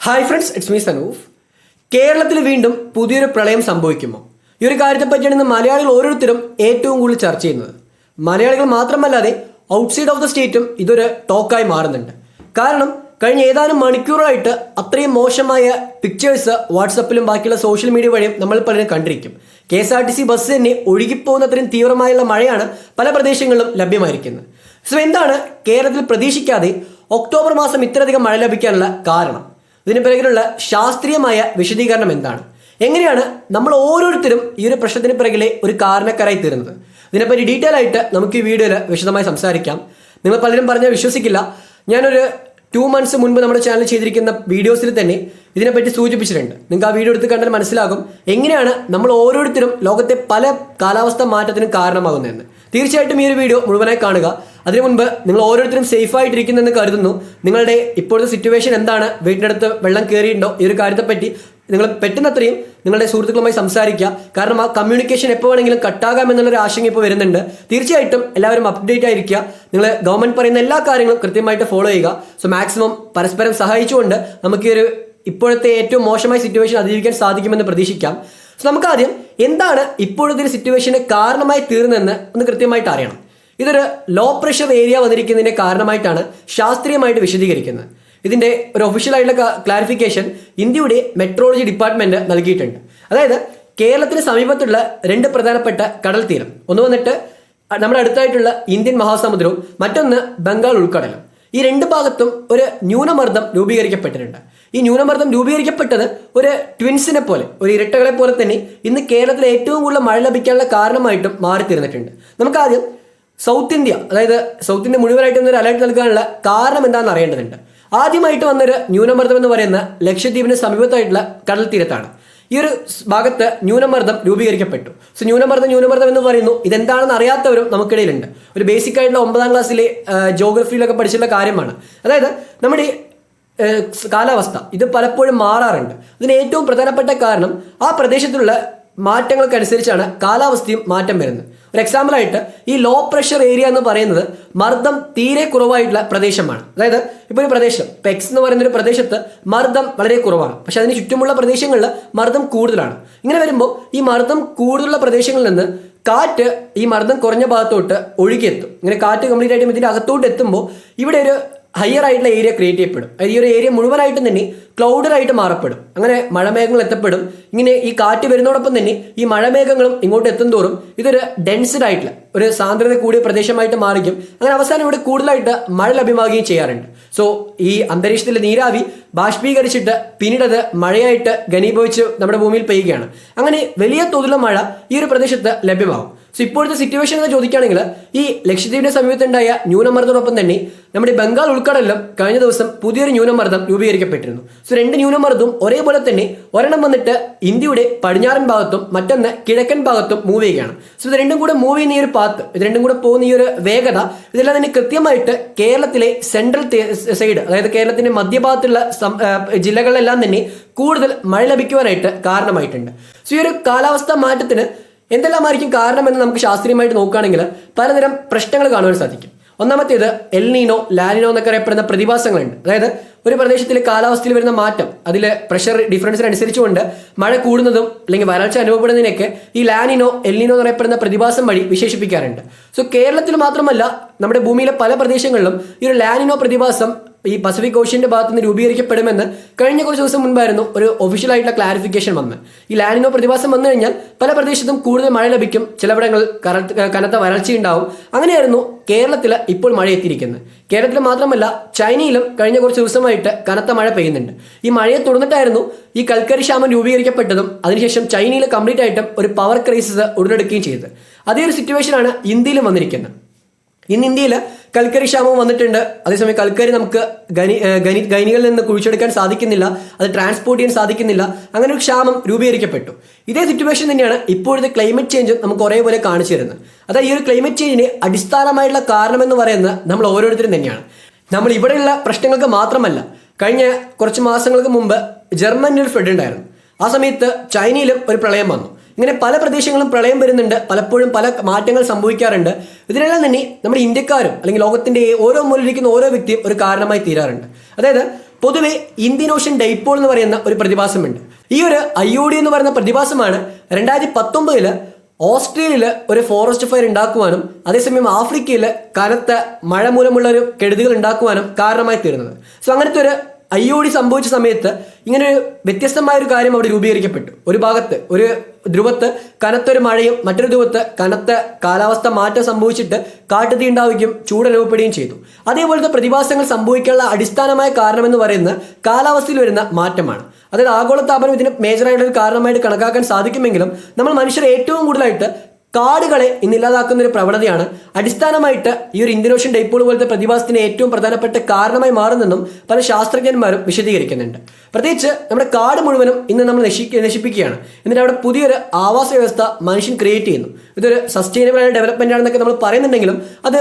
Hi friends, it's me Sanoof. കേരളത്തിൽ വീണ്ടും പുതിയൊരു പ്രളയം സംഭവിക്കുമോ? ഈ ഒരു കാര്യത്തെ പറ്റിയാണ് ഇന്ന് മലയാളികൾ ഓരോരുത്തരും ഏറ്റവും കൂടുതൽ ചർച്ച ചെയ്യുന്നത്. മലയാളികൾ മാത്രമല്ലാതെ ഔട്ട്സൈഡ് ഓഫ് ദ സ്റ്റേറ്റും ഇതൊരു ടോക്കായി മാറുന്നുണ്ട്. കാരണം കഴിഞ്ഞ ഏതാനും മണിക്കൂറായിട്ട് അത്രയും മോശമായ പിക്ചേഴ്സ് വാട്സപ്പിലും ബാക്കിയുള്ള സോഷ്യൽ മീഡിയ വഴിയും നമ്മൾ പലരും കണ്ടിരിക്കും. KSRTC ബസ് തന്നെ ഒഴുകിപ്പോകുന്ന അത്രയും തീവ്രമായുള്ള മഴയാണ് പല പ്രദേശങ്ങളിലും ലഭ്യമായിരിക്കുന്നത്. സോ എന്താണ് കേരളത്തിൽ പ്രതീക്ഷിക്കാതെ ഒക്ടോബർ മാസം ഇത്രയധികം മഴ ലഭിക്കാനുള്ള കാരണം? ഇതിന് പിറകിലുള്ള ശാസ്ത്രീയമായ വിശദീകരണം എന്താണ്? എങ്ങനെയാണ് നമ്മൾ ഓരോരുത്തരും ഈ ഒരു പ്രശ്നത്തിന് പിറകിലെ ഒരു കാരണക്കാരായി തീരുന്നത്? ഇതിനെപ്പറ്റി ഡീറ്റെയിൽ ആയിട്ട് നമുക്ക് ഈ വീഡിയോയിൽ വിശദമായി സംസാരിക്കാം. നിങ്ങൾ പലരും പറഞ്ഞാൽ വിശ്വസിക്കില്ല, ഞാനൊരു 2 months മുൻപ് നമ്മുടെ ചാനൽ ചെയ്തിരിക്കുന്ന വീഡിയോസിൽ തന്നെ ഇതിനെപ്പറ്റി സൂചിപ്പിച്ചിട്ടുണ്ട്. നിങ്ങൾക്ക് ആ വീഡിയോ എടുത്ത് കണ്ടാൽ മനസ്സിലാകും എങ്ങനെയാണ് നമ്മൾ ഓരോരുത്തരും ലോകത്തെ പല കാലാവസ്ഥ മാറ്റത്തിനും കാരണമാകുന്നതെന്ന്. തീർച്ചയായിട്ടും ഈ ഒരു വീഡിയോ മുഴുവനായി കാണുക. അതിനു മുൻപ് നിങ്ങൾ ഓരോരുത്തരും സേഫ് ആയിട്ടിരിക്കുന്നെന്ന് കരുതുന്നു. നിങ്ങളുടെ ഇപ്പോഴത്തെ സിറ്റുവേഷൻ എന്താണ്? വീട്ടിനടുത്ത് വെള്ളം കയറിയിട്ടുണ്ടോ? ഈ ഒരു കാര്യത്തെപ്പറ്റി നിങ്ങൾ പെട്ടെന്നത്രയും നിങ്ങളുടെ സുഹൃത്തുക്കളുമായി സംസാരിക്കുക. കാരണം ആ കമ്മ്യൂണിക്കേഷൻ എപ്പോൾ വേണമെങ്കിലും കട്ടാകാം എന്നുള്ളൊരു ആശങ്ക ഇപ്പോൾ വരുന്നുണ്ട്. തീർച്ചയായിട്ടും എല്ലാവരും അപ്ഡേറ്റ് ആയിരിക്കുക. നിങ്ങൾ ഗവൺമെന്റ് പറയുന്ന എല്ലാ കാര്യങ്ങളും കൃത്യമായിട്ട് ഫോളോ ചെയ്യുക. സോ മാക്സിമം പരസ്പരം സഹായിച്ചുകൊണ്ട് നമുക്ക് ഈ ഒരു ഇപ്പോഴത്തെ ഏറ്റവും മോശമായ സിറ്റുവേഷൻ അതിജീവിക്കാൻ സാധിക്കുമെന്ന് പ്രതീക്ഷിക്കാം. സോ നമുക്ക് ആദ്യം എന്താണ് ഇപ്പോഴത്തെ ഒരു സിറ്റുവേഷന് കാരണമായി തീർന്നതെന്ന് ഒന്ന് കൃത്യമായിട്ട് അറിയണം. ഇതൊരു ലോ പ്രഷർ ഏരിയ വന്നിരിക്കുന്നതിന്റെ കാരണമായിട്ടാണ് ശാസ്ത്രീയമായിട്ട് വിശദീകരിക്കുന്നത്. ഇതിന്റെ ഒരു ഒഫീഷ്യൽ ആയിട്ടുള്ള ക്ലാരിഫിക്കേഷൻ ഇന്ത്യയുടെ മെട്രോളജി ഡിപ്പാർട്ട്മെന്റ് നൽകിയിട്ടുണ്ട്. അതായത് കേരളത്തിന് സമീപത്തുള്ള 2 പ്രധാനപ്പെട്ട കടൽ തീരം, ഒന്ന് വന്നിട്ട് നമ്മുടെ അടുത്തായിട്ടുള്ള ഇന്ത്യൻ മഹാസമുദ്രവും മറ്റൊന്ന് ബംഗാൾ ഉൾക്കടലും. ഈ 2 ഭാഗത്തും ഒരു ന്യൂനമർദ്ദം രൂപീകരിക്കപ്പെട്ടിട്ടുണ്ട്. ഈ ന്യൂനമർദ്ദം രൂപീകരിക്കപ്പെട്ടത് ഒരു ട്വിൻസിനെ പോലെ, ഒരു ഇരട്ടകളെ പോലെ തന്നെ ഇന്ന് കേരളത്തിൽ ഏറ്റവും കൂടുതൽ മഴ ലഭിക്കാനുള്ള കാരണമായിട്ടും മാറിത്തീർന്നിട്ടുണ്ട്. നമുക്ക് ആദ്യം സൗത്ത് ഇന്ത്യ, അതായത് സൗത്ത് ഇന്ത്യ മുഴുവനായിട്ടും ഒരു അലർട്ട് നൽകാനുള്ള കാരണം എന്താണെന്ന് അറിയേണ്ടതുണ്ട്. ആദ്യമായിട്ട് വന്നൊരു ന്യൂനമർദ്ദം എന്ന് പറയുന്ന ലക്ഷദ്വീപിന് സമീപത്തായിട്ടുള്ള കടൽ തീരത്താണ്. ഈ ഒരു ഭാഗത്ത് ന്യൂനമർദ്ദം രൂപീകരിക്കപ്പെട്ടു. സോ ന്യൂനമർദ്ദം എന്ന് പറയുന്നു. ഇതെന്താണെന്ന് അറിയാത്തവരും നമുക്കിടയിലുണ്ട്. ഒരു ബേസിക് ആയിട്ടുള്ള 9ാം ക്ലാസ്സിലെ ജോഗ്രഫിയിലൊക്കെ പഠിച്ചിട്ടുള്ള കാര്യമാണ്. അതായത് നമ്മുടെ കാലാവസ്ഥ ഇത് പലപ്പോഴും മാറാറുണ്ട്. ഇതിന് ഏറ്റവും പ്രധാനപ്പെട്ട കാരണം ആ പ്രദേശത്തുള്ള മാറ്റങ്ങൾക്കനുസരിച്ചാണ് കാലാവസ്ഥയും മാറ്റം വരുന്നത്. ഒരു എക്സാമ്പിൾ ആയിട്ട് ഈ ലോ പ്രഷർ ഏരിയ എന്ന് പറയുന്നത് മർദ്ദം തീരെ കുറവായിട്ടുള്ള പ്രദേശമാണ്. അതായത് ഇപ്പോൾ ഒരു പ്രദേശം, ഇപ്പൊ എക്സ് എന്ന് പറയുന്ന ഒരു പ്രദേശത്ത് മർദ്ദം വളരെ കുറവാണ്, പക്ഷെ അതിന് ചുറ്റുമുള്ള പ്രദേശങ്ങളിൽ മർദ്ദം കൂടുതലാണ്. ഇങ്ങനെ വരുമ്പോൾ ഈ മർദ്ദം കൂടുതലുള്ള പ്രദേശങ്ങളിൽ നിന്ന് കാറ്റ് ഈ മർദ്ദം കുറഞ്ഞ ഭാഗത്തോട്ട് ഒഴുകിയെത്തും. ഇങ്ങനെ കാറ്റ് കംപ്ലീറ്റ് ആയിട്ടും ഇതിന്റെ അകത്തോട്ട് എത്തുമ്പോൾ ഇവിടെ ഒരു ഹയർ ആയിട്ടുള്ള ഏരിയ ക്രിയേറ്റ് ചെയ്യപ്പെടും. ഈ ഒരു ഏരിയ മുഴുവനായിട്ടും തന്നെ ക്ലൗഡറായിട്ട് മാറപ്പെടും. അങ്ങനെ മഴമേഘങ്ങൾ എത്തപ്പെടും. ഇങ്ങനെ ഈ കാറ്റ് വരുന്നതോടൊപ്പം തന്നെ ഈ മഴമേഘങ്ങളും ഇങ്ങോട്ട് എത്തും തോറും ഇതൊരു ഡെൻസ്ഡ് ആയിട്ടുള്ള ഒരു സാന്ദ്രത കൂടിയ പ്രദേശമായിട്ട് മാറിക്കും. അങ്ങനെ അവസാനം ഇവിടെ കൂടുതലായിട്ട് മഴ ലഭ്യമാകുകയും ചെയ്യാറുണ്ട്. സോ ഈ അന്തരീക്ഷത്തിലെ നീരാവി ബാഷ്പീകരിച്ചിട്ട് പിന്നീട് അത് മഴയായിട്ട് ഘനീഭവിച്ച് നമ്മുടെ ഭൂമിയിൽ പെയ്യുകയാണ്. അങ്ങനെ വലിയ തോതിലുള്ള മഴ ഈ ഒരു പ്രദേശത്ത് ലഭ്യമാകും. സോ ഇപ്പോഴത്തെ സിറ്റുവേഷൻ എന്ന് ചോദിക്കുകയാണെങ്കിൽ ഈ ലക്ഷദ്വീപിന്റെ സമീപത്തുണ്ടായ ന്യൂനമർദ്ദത്തോടൊപ്പം തന്നെ നമ്മുടെ ബംഗാൾ ഉൾക്കടലിലും കഴിഞ്ഞ ദിവസം പുതിയൊരു ന്യൂനമർദ്ദം രൂപീകരിക്കപ്പെട്ടിരുന്നു. സോ 2 ന്യൂനമർദ്ദവും ഒരേപോലെ തന്നെ ഒരെണ്ണം വന്നിട്ട് ഇന്ത്യയുടെ പടിഞ്ഞാറൻ ഭാഗത്തും മറ്റൊന്ന് കിഴക്കൻ ഭാഗത്തും മൂവ് ചെയ്യുകയാണ്. സോ ഇത് രണ്ടും കൂടെ മൂവ് ചെയ്യുന്ന ഈ ഒരു പാത്ത്, ഇത് രണ്ടും കൂടെ പോകുന്ന ഈ ഒരു വേഗത, ഇതെല്ലാം തന്നെ കൃത്യമായിട്ട് കേരളത്തിലെ സെൻട്രൽ സൈഡ്, അതായത് കേരളത്തിന്റെ മധ്യഭാഗത്തുള്ള ജില്ലകളിലെല്ലാം തന്നെ കൂടുതൽ മഴ ലഭിക്കുവാനായിട്ട് കാരണമായിട്ടുണ്ട്. സോ ഈ ഒരു കാലാവസ്ഥാ മാറ്റത്തിന് എന്തെല്ലാമായിരിക്കും കാരണമെന്ന് നമുക്ക് ശാസ്ത്രീയമായിട്ട് നോക്കുകയാണെങ്കിൽ പലതരം പ്രശ്നങ്ങൾ കാണുവാൻ സാധിക്കും. ഒന്നാമത്തേത് എൽ നീനോ, ലാനിനോ എന്നൊക്കെ അറിയപ്പെടുന്ന പ്രതിഭാസങ്ങളുണ്ട്. അതായത് ഒരു പ്രദേശത്തിലെ കാലാവസ്ഥയിൽ വരുന്ന മാറ്റം, അതിലെ പ്രഷർ ഡിഫറൻസിനനുസരിച്ചുകൊണ്ട് മഴ കൂടുന്നതും അല്ലെങ്കിൽ വരൾച്ച അനുഭവപ്പെടുന്നതിനൊക്കെ ഈ ലാനിനോ, എൽ നീനോ എന്ന് പറയപ്പെടുന്ന പ്രതിഭാസം വഴി വിശേഷിപ്പിക്കാറുണ്ട്. സോ കേരളത്തിൽ മാത്രമല്ല നമ്മുടെ ഭൂമിയിലെ പല പ്രദേശങ്ങളിലും ഈ ഒരു ലാനിനോ പ്രതിഭാസം ഈ പസഫിക് ഓഷ്യന്റെ ഭാഗത്ത് നിന്ന് രൂപീകരിക്കപ്പെടുമെന്ന് കഴിഞ്ഞ കുറച്ച് ദിവസം മുൻപായിരുന്നു ഒരു ഒഫീഷ്യൽ ആയിട്ടുള്ള ക്ലാരിഫിക്കേഷൻ വന്ന്. ഈ ലാനിനോ പ്രതിഭാസം വന്നു കഴിഞ്ഞാൽ പല പ്രദേശത്തും കൂടുതൽ മഴ ലഭിക്കും, ചിലയിടങ്ങളിൽ കനത്ത വരൾച്ചയുണ്ടാവും. അങ്ങനെയായിരുന്നു കേരളത്തിൽ ഇപ്പോൾ മഴ എത്തിയിരിക്കുന്നത്. കേരളത്തിൽ മാത്രമല്ല ചൈനയിലും കഴിഞ്ഞ കുറച്ച് ദിവസമായിട്ട് കനത്ത മഴ പെയ്യുന്നുണ്ട്. ഈ മഴയെ തുടർന്നിട്ടായിരുന്നു ഈ കൽക്കരി ക്ഷാമം രൂപീകരിക്കപ്പെട്ടതും അതിനുശേഷം ചൈനയിൽ കംപ്ലീറ്റ് ആയിട്ടും ഒരു പവർ ക്രൈസിസ് ഉടലെടുക്കുകയും ചെയ്തത്. അതേ ഒരു സിറ്റുവേഷനാണ് ഇന്ത്യയിലും വന്നിരിക്കുന്നത്. ഇന്ന് ഇന്ത്യയിൽ കൽക്കരി ക്ഷാമം വന്നിട്ടുണ്ട്. അതേസമയം കൽക്കരി നമുക്ക് ഖനികളിൽ നിന്ന് കുഴിച്ചെടുക്കാൻ സാധിക്കുന്നില്ല, അത് ട്രാൻസ്പോർട്ട് ചെയ്യാൻ സാധിക്കുന്നില്ല. അങ്ങനെ ഒരു ക്ഷാമം രൂപീകരിക്കപ്പെട്ടു. ഇതേ സിറ്റുവേഷൻ തന്നെയാണ് ഇപ്പോഴത്തെ ക്ലൈമറ്റ് ചേഞ്ചും നമുക്ക് ഒരേപോലെ കാണിച്ചു തരുന്നത്. അതായത് ഈ ഒരു ക്ലൈമറ്റ് ചേഞ്ചിന് അടിസ്ഥാനമായിട്ടുള്ള കാരണം എന്ന് പറയുന്നത് നമ്മൾ ഓരോരുത്തരും തന്നെയാണ്. നമ്മൾ ഇവിടെയുള്ള പ്രശ്നങ്ങൾക്ക് മാത്രമല്ല, കഴിഞ്ഞ കുറച്ച് മാസങ്ങൾക്ക് മുമ്പ് ജർമ്മനിൽ ഒരു ഫ്ലഡ് ഉണ്ടായിരുന്നു. ആ സമയത്ത് ചൈനയിലും ഒരു പ്രളയം വന്നു. ഇങ്ങനെ പല പ്രദേശങ്ങളും പ്രളയം വരുന്നുണ്ട്, പലപ്പോഴും പല മാറ്റങ്ങൾ സംഭവിക്കാറുണ്ട്. ഇതിനെല്ലാം തന്നെ നമ്മുടെ ഇന്ത്യക്കാരും അല്ലെങ്കിൽ ലോകത്തിന്റെ ഓരോ മൂലയിലിരിക്കുന്ന ഓരോ വ്യക്തിയും ഒരു കാരണമായി തീരാറുണ്ട്. അതായത് പൊതുവെ ഇന്ത്യൻ ഓഷ്യൻ ഡൈപോൾ എന്ന് പറയുന്ന ഒരു പ്രതിഭാസമുണ്ട്. ഈ ഒരു IOD എന്ന് പറയുന്ന പ്രതിഭാസമാണ് 2019 ഓസ്ട്രേലിയയിൽ ഒരു ഫോറസ്റ്റ് ഫയർ ഉണ്ടാക്കുവാനും അതേസമയം ആഫ്രിക്കയിൽ കനത്ത മഴ മൂലമുള്ള ഒരു കെടുതികൾ ഉണ്ടാക്കുവാനും കാരണമായി തീർന്നത്. സോ അങ്ങനത്തെ ഒരു IOD സംഭവിച്ച സമയത്ത് ഇങ്ങനെ ഒരു വ്യത്യസ്തമായ ഒരു കാര്യം അവിടെ രൂപീകരിക്കപ്പെട്ടു. ഒരു ഭാഗത്ത് ഒരു ധ്രുവത്ത് കനത്തൊരു മഴയും മറ്റൊരു ധ്രുവത്ത് കനത്ത കാലാവസ്ഥ മാറ്റം സംഭവിച്ചിട്ട് കാട്ടുതീ ഉണ്ടാവുകയും ചൂടനുഭവപ്പെടുകയും ചെയ്തു. അതേപോലത്തെ പ്രതിഭാസങ്ങൾ സംഭവിക്കാനുള്ള അടിസ്ഥാനമായ കാരണമെന്ന് പറയുന്നത് കാലാവസ്ഥയിൽ വരുന്ന മാറ്റമാണ്. അതായത് ആഗോളതാപനം ഇതിന് മേജറായിട്ടുള്ള ഒരു കാരണമായിട്ട് കണക്കാക്കാൻ സാധിക്കുമെങ്കിലും നമ്മൾ മനുഷ്യർ ഏറ്റവും കൂടുതലായിട്ട് കാടുകളെ ഇന്നില്ലാതാക്കുന്ന ഒരു പ്രവണതയാണ് അടിസ്ഥാനമായിട്ട് ഈ ഒരു ഇന്ത്യൻ ഓഷ്യൻ ഡൈപോൾ പോലത്തെ പ്രതിഭാസത്തിന് ഏറ്റവും പ്രധാനപ്പെട്ട കാരണമായി മാറുന്നെന്നും പല ശാസ്ത്രജ്ഞന്മാരും വിശദീകരിക്കുന്നുണ്ട്. പ്രത്യേകിച്ച് നമ്മുടെ കാട് മുഴുവനും ഇന്ന് നമ്മൾ നശിപ്പിക്കുകയാണ്. എന്നിട്ട് അവിടെ പുതിയൊരു ആവാസ വ്യവസ്ഥ മനുഷ്യൻ ക്രിയേറ്റ് ചെയ്യുന്നു. ഇതൊരു സസ്റ്റൈനബിൾ ആയ ഡെവലപ്മെന്റ് ആണെന്നൊക്കെ നമ്മൾ പറയുന്നുണ്ടെങ്കിലും അത്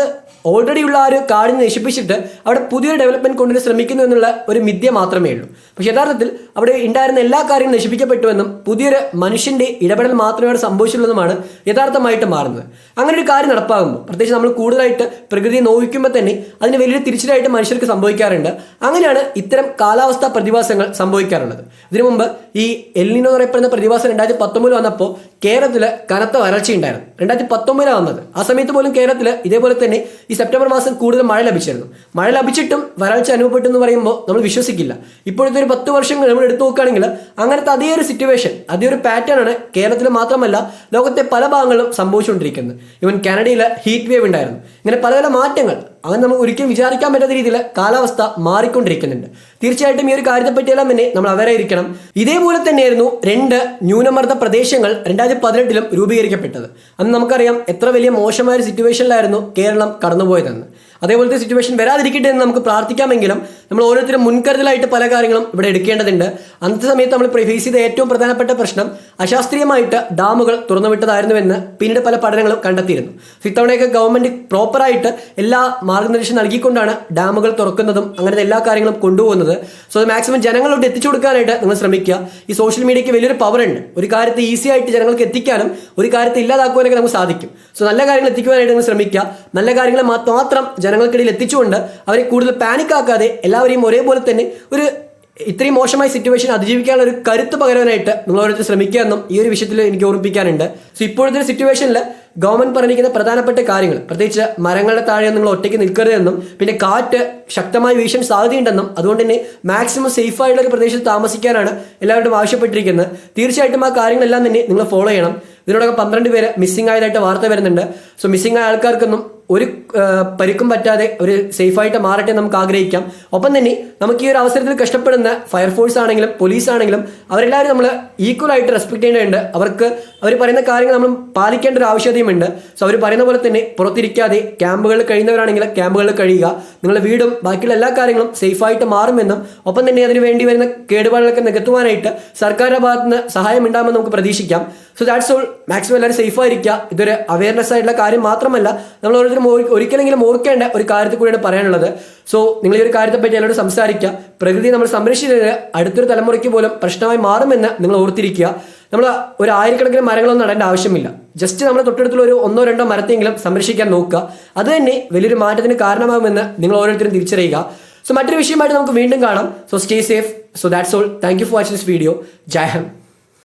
ഓൾറെഡി ഉള്ള ആ ഒരു കാടിനെ നശിപ്പിച്ചിട്ട് അവിടെ പുതിയൊരു ഡെവലപ്മെന്റ് കൊണ്ടുവരാൻ ശ്രമിക്കുന്നു എന്നുള്ള ഒരു മിഥ്യ മാത്രമേ ഉള്ളൂ. പക്ഷെ യഥാർത്ഥത്തിൽ അവിടെ ഉണ്ടായിരുന്ന എല്ലാ കാര്യങ്ങളും നശിപ്പിക്കപ്പെട്ടുവെന്നും പുതിയൊരു മനുഷ്യന്റെ ഇടപെടൽ മാത്രമേ അവിടെ സംഭവിച്ചുള്ളതുമാണ് യഥാർത്ഥമായിട്ട് മാറുന്നത്. അങ്ങനെ ഒരു കാര്യം നടപ്പാകുമ്പോൾ പ്രത്യേകിച്ച് നമ്മൾ കൂടുതലായിട്ട് പ്രകൃതിയെ നോവിക്കുമ്പോൾ തന്നെ അതിന് വലിയൊരു തിരിച്ചടിയായിട്ട് മനുഷ്യർക്ക് സംഭവിക്കാറുണ്ട്. അങ്ങനെയാണ് ഇത്തരം കാലാവസ്ഥാ പ്രതിഭാസങ്ങൾ സംഭവിക്കാറുള്ളത്. ഇതിനു മുമ്പ് ഈ എൽനിനോ എന്ന് പറയപ്പെടുന്ന പ്രതിഭാസം 2019 വന്നപ്പോൾ കേരളത്തിൽ കനത്ത വരൾച്ചയുണ്ടായിരുന്നു. 2019 വന്നത്. ആ സമയത്ത് പോലും കേരളത്തിൽ ഇതേപോലെ തന്നെ ഈ സെപ്റ്റംബർ മാസം കൂടുതൽ മഴ ലഭിച്ചിരുന്നു. മഴ ലഭിച്ചിട്ടും വരൾച്ച അനുഭവപ്പെട്ടു എന്ന് പറയുമ്പോൾ നമ്മൾ വിശ്വസിക്കില്ല. ഇപ്പോഴത്തെ ഒരു 10 വർഷം നമ്മൾ എടുത്തു നോക്കുകയാണെങ്കിൽ അങ്ങനത്തെ അതേ ഒരു സിറ്റുവേഷൻ, അതേ ഒരു പാറ്റേൺ ആണ് കേരളത്തിൽ മാത്രമല്ല ലോകത്തെ പല ഭാഗങ്ങളിലും സംഭവിച്ചുകൊണ്ടിരിക്കുന്നത്. ഈവൻ കാനഡയിൽ ഹീറ്റ് വേവ് ഉണ്ടായിരുന്നു. ഇങ്ങനെ പല പല മാറ്റങ്ങൾ അങ്ങനെ നമുക്ക് ഒരിക്കലും വിചാരിക്കാൻ പറ്റാത്ത രീതിയിൽ കാലാവസ്ഥ മാറിക്കൊണ്ടിരിക്കുന്നുണ്ട്. തീർച്ചയായിട്ടും ഈ ഒരു കാര്യത്തെപ്പറ്റിയെല്ലാം തന്നെ നമ്മൾ അവരായിരിക്കണം. ഇതേപോലെ തന്നെയായിരുന്നു 2 ന്യൂനമർദ്ദ പ്രദേശങ്ങൾ 2018 രൂപീകരിക്കപ്പെട്ടത്. അന്ന് നമുക്കറിയാം എത്ര വലിയ മോശമായ ഒരു സിറ്റുവേഷനിലായിരുന്നു കേരളം കടന്നുപോയതെന്ന്. അതേപോലത്തെ സിറ്റുവേഷൻ വരാതിരിക്കട്ടെ എന്ന് നമുക്ക് പ്രാർത്ഥിക്കാമെങ്കിലും നമ്മൾ ഓരോരുത്തരും മുൻകരുതലായിട്ട് പല കാര്യങ്ങളും ഇവിടെ എടുക്കേണ്ടതുണ്ട്. അന്നത്തെ സമയത്ത് നമ്മൾ ഫേസ് ചെയ്ത ഏറ്റവും പ്രധാനപ്പെട്ട പ്രശ്നം അശാസ്ത്രീയമായിട്ട് ഡാമുകൾ തുറന്നുവിട്ടതായിരുന്നുവെന്ന് പിന്നീട് പല പഠനങ്ങളും കണ്ടെത്തിയിരുന്നു. ഇത്തവണയൊക്കെ ഗവൺമെന്റ് പ്രോപ്പറായിട്ട് എല്ലാ മാർഗനിർദ്ദേശം നൽകിക്കൊണ്ടാണ് ഡാമുകൾ തുറക്കുന്നതും അങ്ങനത്തെ എല്ലാ കാര്യങ്ങളും കൊണ്ടുപോകുന്നത്. സോ അത് മാക്സിമം ജനങ്ങളോട് എത്തിച്ചു കൊടുക്കാനായിട്ട് നിങ്ങൾ ശ്രമിക്കുക. ഈ സോഷ്യൽ മീഡിയയ്ക്ക് വലിയൊരു പവർ ഉണ്ട്. ഒരു കാര്യത്തെ ഈസി ആയിട്ട് ജനങ്ങൾക്ക് എത്തിക്കാനും ഒരു കാര്യത്തെ ഇല്ലാതാക്കുവാനൊക്കെ നമുക്ക് സാധിക്കും. സോ നല്ല കാര്യങ്ങൾ എത്തിക്കുവാനായിട്ട് നിങ്ങൾ ശ്രമിക്കുക. നല്ല കാര്യങ്ങൾ മാത്രം ജനങ്ങൾക്കിടയിൽ എത്തിച്ചുകൊണ്ട് അവരെ കൂടുതൽ പാനിക് ആക്കാതെ എല്ലാവരെയും ഒരേപോലെ തന്നെ ഒരു ഇത്രയും മോശമായ സിറ്റുവേഷൻ അതിജീവിക്കാനുള്ള ഒരു കരുത്ത് പകരാനായിട്ട് നിങ്ങൾ ഓരോരുത്തർ ശ്രമിക്കുക എന്നും ഈ ഒരു വിഷയത്തിൽ എനിക്ക് ഓർമ്മിപ്പിക്കാനുണ്ട്. സോ ഇപ്പോഴത്തെ ഒരു സിറ്റുവേഷനിൽ ഗവൺമെന്റ് പറഞ്ഞിരിക്കുന്ന പ്രധാനപ്പെട്ട കാര്യങ്ങൾ പ്രത്യേകിച്ച് മരങ്ങളുടെ താഴെ നിങ്ങൾ ഒറ്റയ്ക്ക് നിൽക്കരുതെന്നും പിന്നെ കാറ്റ് ശക്തമായി വീശാൻ സാധ്യതയുണ്ടെന്നും അതുകൊണ്ട് തന്നെ മാക്സിമം സേഫ് ആയിട്ടുള്ള ഒരു പ്രദേശത്ത് താമസിക്കാനാണ് എല്ലാവരോടും ആവശ്യപ്പെട്ടിരിക്കുന്നത്. തീർച്ചയായിട്ടും ആ കാര്യങ്ങളെല്ലാം തന്നെ നിങ്ങൾ ഫോളോ ചെയ്യണം. ഇതിനോടൊക്കെ 12 പേര് മിസ്സിംഗ് ആയതായിട്ട് വാർത്ത വരുന്നുണ്ട്. സോ മിസ്സിംഗ് ആയ ആൾക്കാർക്കൊന്നും ഒരു പരിക്കും പറ്റാതെ ഒരു സേഫായിട്ട് മാറട്ടെ നമുക്ക് ആഗ്രഹിക്കാം. ഒപ്പം തന്നെ നമുക്ക് ഈ ഒരു അവസരത്തിൽ കഷ്ടപ്പെടുന്ന ഫയർഫോഴ്സ് ആണെങ്കിലും പോലീസ് ആണെങ്കിലും അവരെല്ലാവരും നമ്മൾ ഈക്വൽ ആയിട്ട് റെസ്പെക്ട് ചെയ്യേണ്ടതുണ്ട്. അവർക്ക് അവർ പറയുന്ന കാര്യങ്ങൾ നമ്മൾ പാലിക്കേണ്ട ഒരു ആവശ്യതയുമുണ്ട്. സോ അവർ പറയുന്ന പോലെ തന്നെ പുറത്തിരിക്കാതെ ക്യാമ്പുകളിൽ കഴിയുന്നവരാണെങ്കിൽ ക്യാമ്പുകളിൽ കഴിയുക. നിങ്ങളുടെ വീടും ബാക്കിയുള്ള എല്ലാ കാര്യങ്ങളും സേഫായിട്ട് മാറുമെന്നും ഒപ്പം തന്നെ അതിന് വേണ്ടി വരുന്ന കേടുപാടുകളൊക്കെ നികത്തുവാനായിട്ട് സർക്കാരിന്റെ ഭാഗത്ത് നിന്ന് സഹായം ഉണ്ടാകുമെന്ന് നമുക്ക് പ്രതീക്ഷിക്കാം. So that's all. മാക്സിമം എല്ലാവരും സേഫായിരിക്കുക. ഇതൊരു അവയർനെസ് ആയിട്ടുള്ള കാര്യം മാത്രമല്ല നമ്മൾ ഓരോരുത്തരും ഒരിക്കലെങ്കിലും ഓർക്കേണ്ട ഒരു കാര്യത്തിൽ കൂടിയാണ് പറയാനുള്ളത്. സോ നിങ്ങൾ ഈ ഒരു കാര്യത്തെപ്പറ്റി എല്ലാവരും സംസാരിക്കുക. പ്രകൃതി നമ്മൾ സംരക്ഷിച്ചത് അടുത്തൊരു തലമുറയ്ക്ക് പോലും പ്രശ്നമായി മാറുമെന്ന് നിങ്ങൾ ഓർത്തിരിക്കുക. നമ്മൾ ഒരു 1000കണക്കിന് മരങ്ങളൊന്നും നടേണ്ട ആവശ്യമില്ല. ജസ്റ്റ് നമ്മുടെ തൊട്ടടുത്തുള്ള ഒരു 1-2 മരത്തെങ്കിലും സംരക്ഷിക്കാൻ നോക്കുക. അത് തന്നെ വലിയൊരു മാറ്റത്തിന് കാരണമാകുമെന്ന് നിങ്ങൾ ഓരോരുത്തരും തിരിച്ചറിയുക. സോ മറ്റൊരു വിഷയമായിട്ട് നമുക്ക് വീണ്ടും കാണാം. So stay safe. So that's all. Thank you for watching this video. Jai Hind.